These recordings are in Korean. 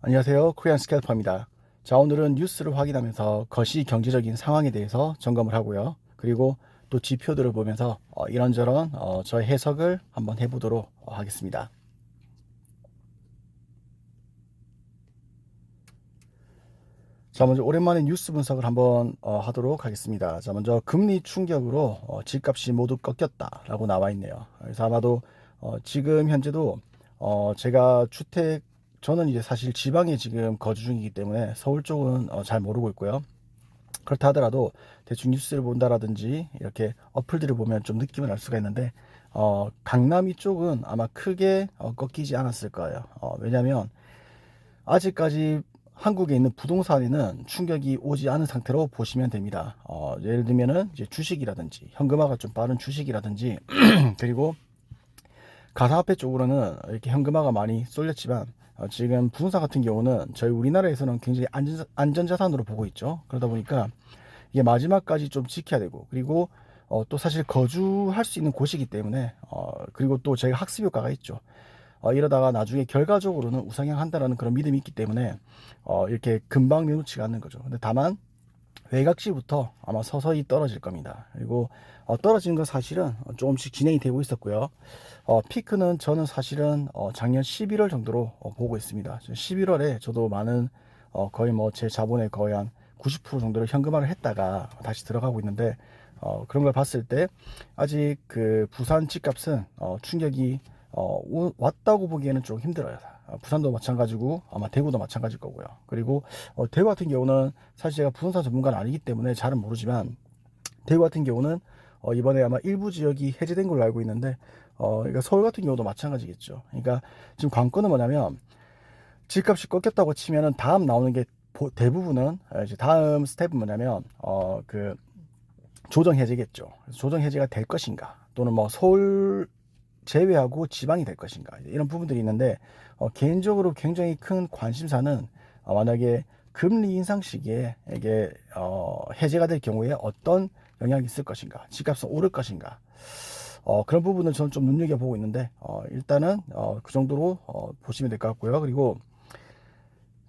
안녕하세요. 코리안 스캘퍼입니다. 자, 오늘은 뉴스를 확인하면서 거시 경제적인 상황에 대해서 점검을 하고요. 그리고 또 지표들을 보면서 이런저런 저의 해석을 한번 해보도록 하겠습니다. 자, 먼저 오랜만에 뉴스 분석을 한번 하도록 하겠습니다. 자, 먼저 금리 충격으로 집값이 모두 꺾였다라고 나와 있네요. 그래서 아마도 지금 현재도 제가 저는 이제 사실 지방에 지금 거주 중이기 때문에 서울 쪽은 잘 모르고 있고요. 그렇다 하더라도 대충 뉴스를 본다라든지 이렇게 어플들을 보면 좀 느낌을 알 수가 있는데 강남이 쪽은 아마 크게 꺾이지 않았을 거예요. 왜냐하면 아직까지 한국에 있는 부동산에는 충격이 오지 않은 상태로 보시면 됩니다. 예를 들면은 이제 주식이라든지 현금화가 좀 빠른 주식이라든지 그리고 가상화폐 쪽으로는 이렇게 현금화가 많이 쏠렸지만 지금 부동산 같은 경우는 저희 우리나라에서는 굉장히 안전자산으로 보고 있죠. 그러다 보니까 이게 마지막까지 좀 지켜야 되고 그리고 또 사실 거주할 수 있는 곳이기 때문에 그리고 또 저희가 학습 효과가 있죠. 이러다가 나중에 결과적으로는 우상향한다라는 그런 믿음이 있기 때문에 이렇게 금방 내놓지가 않는 거죠. 근데 다만 외곽시부터 아마 서서히 떨어질 겁니다. 그리고 떨어지는 건 사실은 조금씩 진행이 되고 있었고요. 피크는 저는 사실은 작년 11월 정도로 보고 있습니다. 11월에 저도 많은 거의 뭐 제 자본의 거의 한 90% 정도를 현금화를 했다가 다시 들어가고 있는데 그런 걸 봤을 때 아직 그 부산 집값은 충격이 왔다고 보기에는 좀 힘들어요. 부산도 마찬가지고 아마 대구도 마찬가지일 거고요. 그리고 대구 같은 경우는 사실 제가 부동산 전문가는 아니기 때문에 잘은 모르지만 대구 같은 경우는 이번에 아마 일부 지역이 해제된 걸로 알고 있는데 그러니까 서울 같은 경우도 마찬가지겠죠. 그러니까 지금 관건은 뭐냐면 집값이 꺾였다고 치면은 다음 나오는 게 대부분은 이제 다음 스텝은 뭐냐면 그 조정 해제겠죠. 조정 해제가 될 것인가 또는 뭐 서울 제외하고 지방이 될 것인가 이런 부분들이 있는데 개인적으로 굉장히 큰 관심사는 만약에 금리 인상 시기에 이게 해제가 될 경우에 어떤 영향이 있을 것인가, 집값은 오를 것인가, 그런 부분을 저는 좀 눈여겨보고 있는데 일단은 그 정도로 보시면 될 것 같고요. 그리고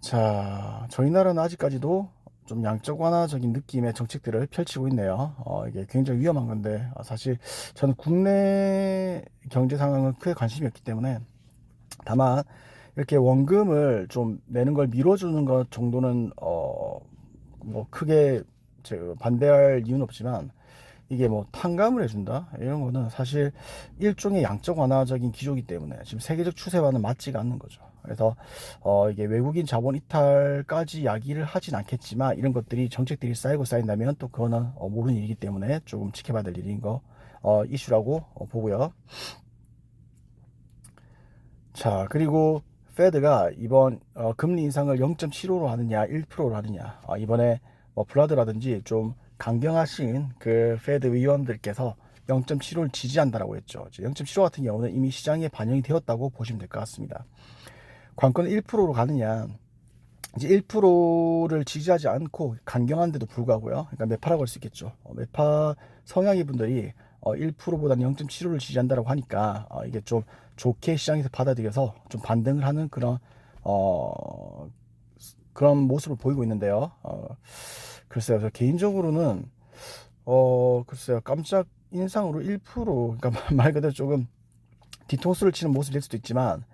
자, 저희 나라는 아직까지도 좀 양적 완화적인 느낌의 정책들을 펼치고 있네요. 이게 굉장히 위험한 건데, 사실 저는 국내 경제 상황은 크게 관심이 없기 때문에, 다만, 이렇게 원금을 좀 내는 걸 밀어주는 것 정도는, 뭐 크게 반대할 이유는 없지만, 이게 뭐 탕감을 해준다 이런 거는 사실 일종의 양적 완화적인 기조이기 때문에 지금 세계적 추세와는 맞지가 않는 거죠. 그래서 이게 외국인 자본 이탈까지 이야기를 하진 않겠지만 이런 것들이 정책들이 쌓이고 쌓인다면 또 그거는 모르는 일이기 때문에 조금 지켜봐야 될 일인 거 이슈라고 보고요. 자, 그리고 페드가 이번 금리 인상을 0.75로 하느냐 1%로 하느냐 이번에 뭐 블라드라든지 좀 강경하신 그 페드 위원들께서 0.75를 지지한다라고 했죠. 0.75 같은 경우는 이미 시장에 반영이 되었다고 보시면 될 것 같습니다. 관건은 1%로 가느냐, 이제 1%를 지지하지 않고 강경한데도 불구하고요. 그러니까 매파라고 할 수 있겠죠. 매파 성향의 분들이 1%보다는 0.75를 지지한다라고 하니까 이게 좀 좋게 시장에서 받아들여서 좀 반등을 하는 그런 모습을 보이고 있는데요. 글쎄요, 저 개인적으로는 글쎄요, 깜짝 인상으로 1%, 그러니까 말 그대로 조금 뒤통수를 치는 모습일 수도 있지만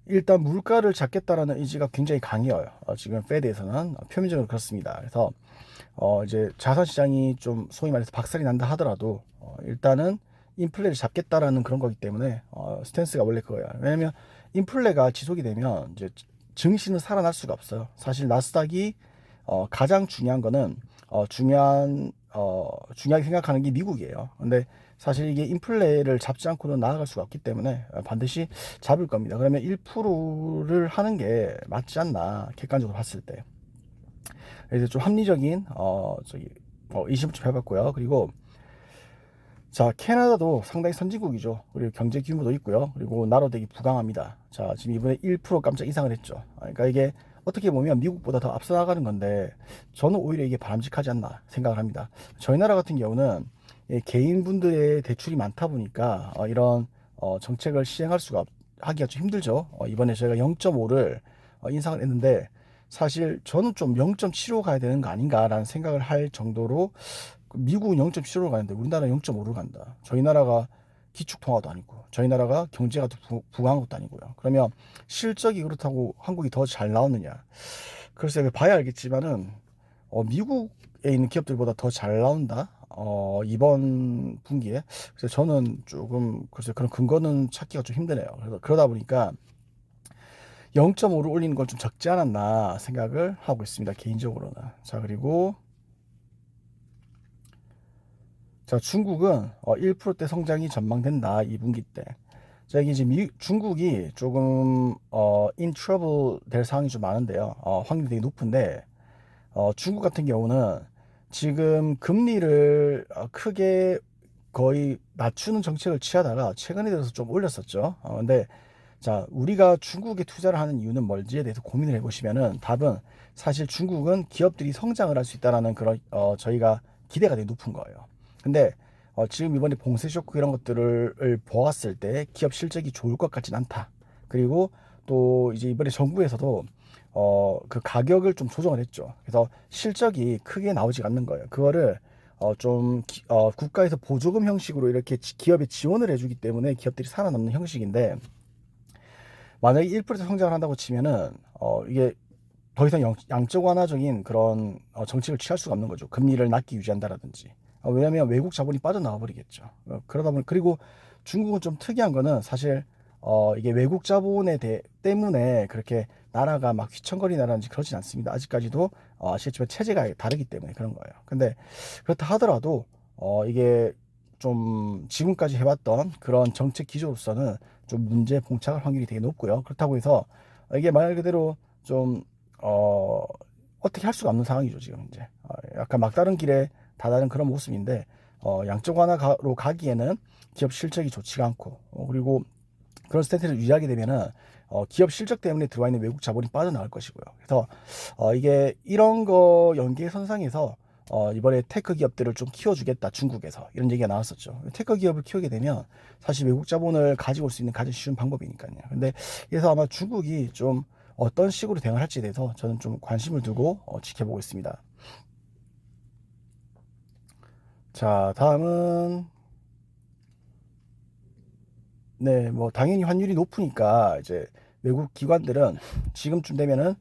일단 물가를 잡겠다라는 의지가 굉장히 강해요. 지금 페드에서는 표면적으로 그렇습니다. 그래서 이제 자산 시장이 좀 소위 말해서 박살이 난다 하더라도 일단은 인플레를 잡겠다라는 그런 거기 때문에 스탠스가 원래 그거야. 왜냐면 인플레가 지속이 되면 이제 증시는 살아날 수가 없어요. 사실 나스닥이 가장 중요한 거는 중요하게 생각하는 게 미국이에요. 근데 사실 이게 인플레를 잡지 않고는 나아갈 수가 없기 때문에 반드시 잡을 겁니다. 그러면 1%를 하는 게 맞지 않나 객관적으로 봤을 때. 그래서 좀 합리적인 의심을 좀 해봤고요. 그리고 자, 캐나다도 상당히 선진국이죠. 그리고 경제 규모도 있고요. 그리고 나로 되게 부강합니다. 자, 지금 이번에 1% 깜짝 인상을 했죠. 그러니까 이게 어떻게 보면 미국보다 더 앞서 나가는 건데 저는 오히려 이게 바람직하지 않나 생각을 합니다. 저희 나라 같은 경우는 개인분들의 대출이 많다 보니까 이런 정책을 시행할 수가 하기가 좀 힘들죠. 이번에 저희가 0.5를 인상을 했는데 사실 저는 좀 0.75 가야 되는 거 아닌가라는 생각을 할 정도로 미국은 0.75로 가는데 우리나라는 0.5로 간다. 저희 나라가 기축통화도 아니고 저희 나라가 경제가 더 부강한 것도 아니고요. 그러면 실적이 그렇다고 한국이 더 잘 나오느냐? 글쎄 봐야 알겠지만은 미국에 있는 기업들보다 더 잘 나온다. 이번 분기에. 그래서 저는 조금 글쎄 그런 근거는 찾기가 좀 힘드네요. 그래서 그러다 보니까 0.5를 올리는 건 좀 적지 않았나 생각을 하고 있습니다. 개인적으로는. 자, 그리고 자, 중국은 1%대 성장이 전망된다. 2분기 때. 자, 이게 이제 중국이 조금 in trouble 될 상황이 좀 많은데요. 확률이 되게 높은데 중국 같은 경우는 지금 금리를 크게 거의 낮추는 정책을 취하다가 최근에 들어서 좀 올렸었죠. 근데 자, 우리가 중국에 투자를 하는 이유는 뭘지에 대해서 고민을 해보시면은 답은 사실 중국은 기업들이 성장을 할 수 있다라는 그런 저희가 기대가 되게 높은 거예요. 근데 지금 이번에 봉쇄 쇼크 이런 것들을 보았을 때 기업 실적이 좋을 것 같진 않다. 그리고 또 이제 이번에 정부에서도 그 가격을 좀 조정을 했죠. 그래서 실적이 크게 나오지 않는 거예요. 그거를 국가에서 보조금 형식으로 이렇게 기업에 지원을 해주기 때문에 기업들이 살아남는 형식인데 만약에 1% 성장을 한다고 치면은 이게 더 이상 양적 완화적인 그런 정책을 취할 수가 없는 거죠. 금리를 낮게 유지한다라든지. 왜냐하면 외국 자본이 빠져나와 버리겠죠. 그러다 보니 그리고 중국은 좀 특이한 거는 사실 이게 외국 자본에 때문에 그렇게 나라가 막 휘청거리나라든지 그러진 않습니다. 아직까지도 아시겠지만 체제가 다르기 때문에 그런 거예요. 근데 그렇다 하더라도 이게 좀 지금까지 해왔던 그런 정책 기조로서는 좀 문제 봉착할 확률이 되게 높고요. 그렇다고 해서 이게 말 그대로 좀 어떻게 할 수가 없는 상황이죠, 지금 이제. 약간 막다른 길에 다다른 그런 모습인데, 양적 완화로 가기에는 기업 실적이 좋지가 않고, 그리고 그런 스탠스를 유지하게 되면은, 기업 실적 때문에 들어와 있는 외국 자본이 빠져나갈 것이고요. 그래서, 이게 이런 거 연계선상에서, 이번에 테크 기업들을 좀 키워주겠다, 중국에서. 이런 얘기가 나왔었죠. 테크 기업을 키우게 되면, 사실 외국 자본을 가지고 올 수 있는 가장 쉬운 방법이니까요. 근데, 그래서 아마 중국이 좀, 어떤 식으로 대응을 할지에 대해서 저는 좀 관심을 두고 지켜보고 있습니다. 자, 다음은 네, 뭐 당연히 환율이 높으니까 이제 외국 기관들은 지금쯤 되면은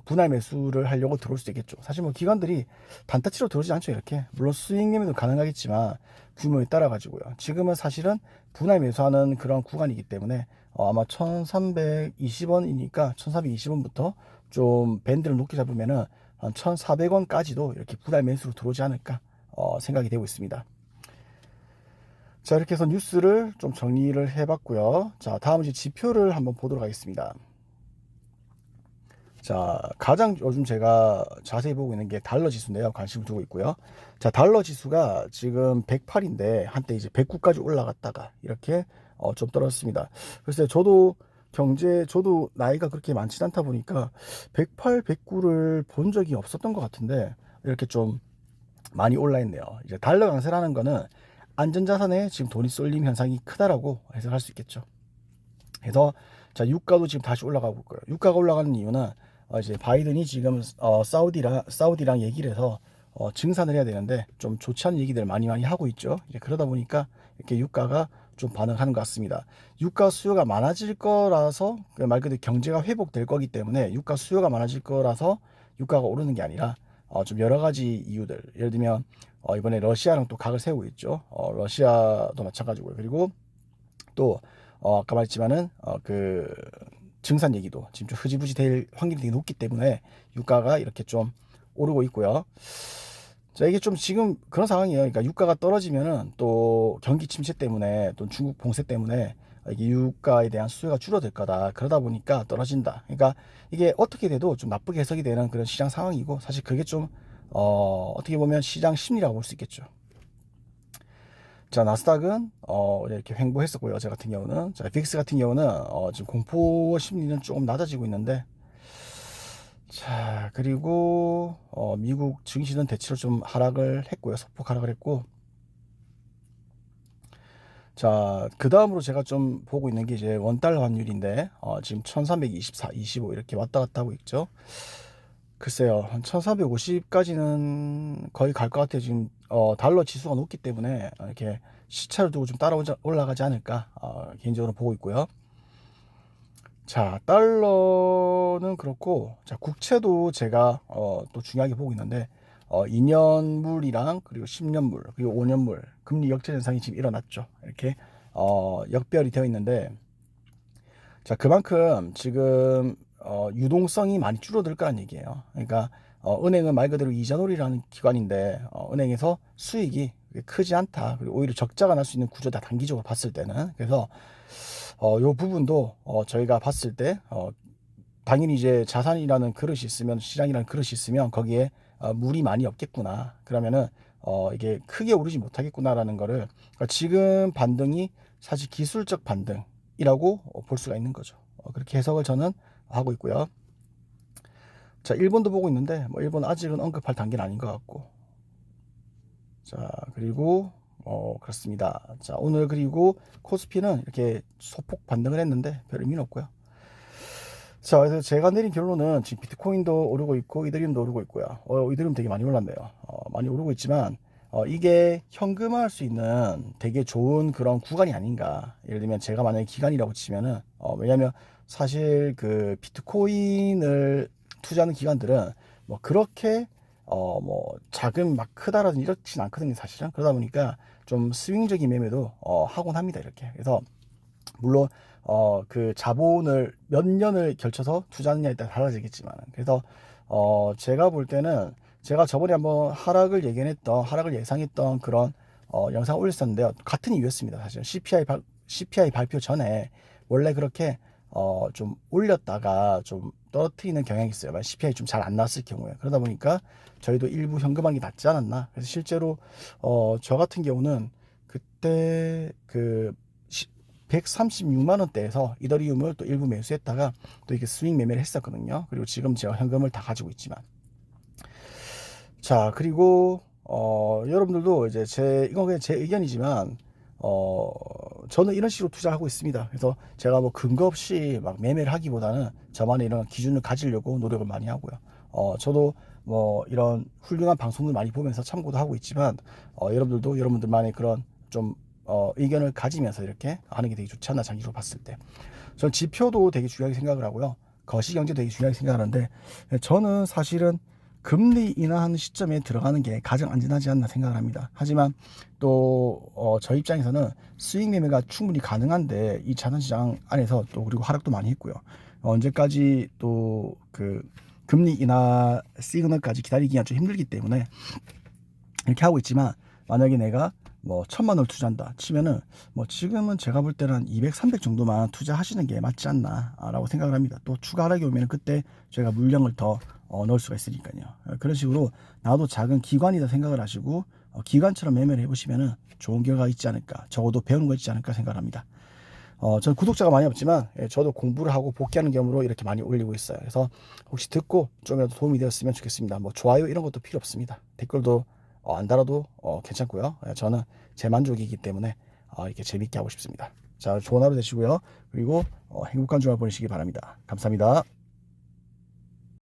분할 매수를 하려고 들어올 수도 있겠죠. 사실 뭐 기관들이 단타치로 들어오지 않죠, 이렇게. 물론 수익 매매도 가능하겠지만 규모에 따라 가지고요. 지금은 사실은 분할 매수하는 그런 구간이기 때문에 아마 1320원이니까 1320원부터 좀 밴드를 높게 잡으면은 한 1400원까지도 이렇게 분할 매수로 들어오지 않을까 생각이 되고 있습니다. 자, 이렇게 해서 뉴스를 좀 정리를 해봤고요. 자, 다음 이제 지표를 한번 보도록 하겠습니다. 자, 가장 요즘 제가 자세히 보고 있는 게 달러 지수인데요. 관심을 두고 있고요. 자, 달러 지수가 지금 108인데 한때 이제 109까지 올라갔다가 이렇게 좀 떨어졌습니다. 그래서 저도 나이가 그렇게 많지 않다 보니까 108, 109를 본 적이 없었던 것 같은데 이렇게 좀 많이 올라 있네요. 이제 달러 강세라는 거는 안전자산에 지금 돈이 쏠림 현상이 크다라고 해석할 수 있겠죠. 그래서 자, 유가도 지금 다시 올라가고 있고요. 유가가 올라가는 이유는 이제 바이든이 지금 사우디랑 얘기를 해서 증산을 해야 되는데 좀 좋지 않은 얘기들 많이 하고 있죠. 이제 그러다 보니까 이렇게 유가가 좀 반응하는 것 같습니다. 유가 수요가 많아질 거라서 말 그대로 경제가 회복될 거기 때문에 유가 수요가 많아질 거라서 유가가 오르는 게 아니라 좀 여러 가지 이유들, 예를 들면 이번에 러시아랑 또 각을 세우고 있죠. 러시아도 마찬가지고요. 그리고 또 아까 말했지만은 그 증산 얘기도 지금 좀 흐지부지 될 확률이 되게 높기 때문에 유가가 이렇게 좀 오르고 있고요. 자, 이게 좀 지금 그런 상황이에요. 그러니까 유가가 떨어지면은 또 경기 침체 때문에 또 중국 봉쇄 때문에 이게 유가에 대한 수요가 줄어들 거다. 그러다 보니까 떨어진다. 그러니까 이게 어떻게 돼도 좀 나쁘게 해석이 되는 그런 시장 상황이고 사실 그게 좀 어떻게 보면 시장 심리라고 볼 수 있겠죠. 자, 나스닥은 이렇게 횡보했었고요. 어제 같은 경우는. 자, 빅스 같은 경우는 지금 공포 심리는 조금 낮아지고 있는데, 자, 그리고 미국 증시는 대체로 좀 하락을 했고요. 소폭 하락을 했고, 자, 그 다음으로 제가 좀 보고 있는 게 이제 원달러 환율인데, 지금 1324, 25 이렇게 왔다 갔다 하고 있죠. 글쎄요, 한 1350까지는 거의 갈 것 같아요. 지금, 달러 지수가 높기 때문에, 이렇게 시차를 두고 좀 올라가지 않을까, 개인적으로 보고 있고요. 자, 달러는 그렇고, 자, 국채도 제가, 또 중요하게 보고 있는데, 2년물이랑 그리고 10년물, 그리고 5년물, 금리 역전 현상이 지금 일어났죠. 이렇게, 역별이 되어 있는데, 자, 그만큼 지금 유동성이 많이 줄어들 거란 얘기예요. 그러니까 은행은 말 그대로 이자놀이라는 기관인데 은행에서 수익이 크지 않다. 그리고 오히려 적자가 날 수 있는 구조다. 단기적으로 봤을 때는. 그래서 요 부분도 저희가 봤을 때 당연히 이제 자산이라는 그릇이 있으면 시장이라는 그릇이 있으면 거기에 물이 많이 없겠구나. 그러면은 이게 크게 오르지 못하겠구나라는 거를 그러니까 지금 반등이 사실 기술적 반등이라고 볼 수가 있는 거죠. 그렇게 해석을 저는 하고 있고요. 자, 일본도 보고 있는데 뭐 일본 아직은 언급할 단계는 아닌 것 같고. 자, 그리고 그렇습니다. 자, 오늘 그리고 코스피는 이렇게 소폭 반등을 했는데 별 의미는 없고요. 자, 그래서 제가 내린 결론은 지금 비트코인도 오르고 있고 이더리움도 오르고 있고요. 이더리움 되게 많이 올랐네요. 많이 오르고 있지만 이게 현금화할 수 있는 되게 좋은 그런 구간이 아닌가. 예를 들면 제가 만약에 기간이라고 치면은 왜냐면 사실 그 비트코인을 투자하는 기관들은 뭐 그렇게 뭐 자금 막 크다라든지 이렇진 않거든요, 사실은. 그러다 보니까 좀 스윙적인 매매도 하곤 합니다, 이렇게. 그래서 물론 그 자본을 몇 년을 걸쳐서 투자하느냐에 따라 달라지겠지만 그래서 제가 볼 때는 제가 저번에 한번 하락을 예상했던 그런 영상 올렸었는데요. 같은 이유였습니다. 사실 CPI 발표 전에 원래 그렇게 좀 올렸다가 좀 떨어뜨리는 경향이 있어요. 만약 CPI 좀 잘 안 나왔을 경우에. 그러다 보니까 저희도 일부 현금화기 낫지 않았나. 그래서 실제로 저 같은 경우는 그때 그 136만 원대에서 이더리움을 또 일부 매수했다가 또 이렇게 스윙 매매를 했었거든요. 그리고 지금 제가 현금을 다 가지고 있지만. 자, 그리고 여러분들도 이제 이건 그냥 제 의견이지만 저는 이런 식으로 투자하고 있습니다. 그래서 제가 뭐 근거 없이 막 매매를 하기보다는 저만의 이런 기준을 가지려고 노력을 많이 하고요. 저도 뭐 이런 훌륭한 방송을 많이 보면서 참고도 하고 있지만 여러분들도 여러분들만의 그런 좀 의견을 가지면서 이렇게 하는 게 되게 좋지 않나, 장기로 봤을 때. 전 지표도 되게 중요하게 생각을 하고요. 거시경제도 되게 중요하게 생각하는데 저는 사실은 금리 인하하는 시점에 들어가는 게 가장 안전하지 않나 생각을 합니다. 하지만 또 저 입장에서는 수익 매매가 충분히 가능한데 이 자산시장 안에서 또 그리고 하락도 많이 했고요. 언제까지 또 그 금리 인하 시그널까지 기다리기가 좀 힘들기 때문에 이렇게 하고 있지만 만약에 내가 뭐 1,000만 원을 투자한다 치면은 뭐 지금은 제가 볼 때는 한 200, 300 정도만 투자하시는 게 맞지 않나라고 생각을 합니다. 또 추가 하락이 오면 그때 저희가 물량을 더 넣을 수가 있으니까요. 그런 식으로 나도 작은 기관이다 생각을 하시고 기관처럼 매매를 해보시면은 좋은 결과가 있지 않을까, 적어도 배우는 거 있지 않을까 생각을 합니다. 저는 구독자가 많이 없지만 저도 공부를 하고 복귀하는 겸으로 이렇게 많이 올리고 있어요. 그래서 혹시 듣고 좀이라도 도움이 되었으면 좋겠습니다. 뭐 좋아요 이런 것도 필요 없습니다. 댓글도 안 달아도 괜찮고요. 저는 제 만족이기 때문에 이렇게 재밌게 하고 싶습니다. 자, 좋은 하루 되시고요. 그리고 행복한 주말 보내시기 바랍니다. 감사합니다.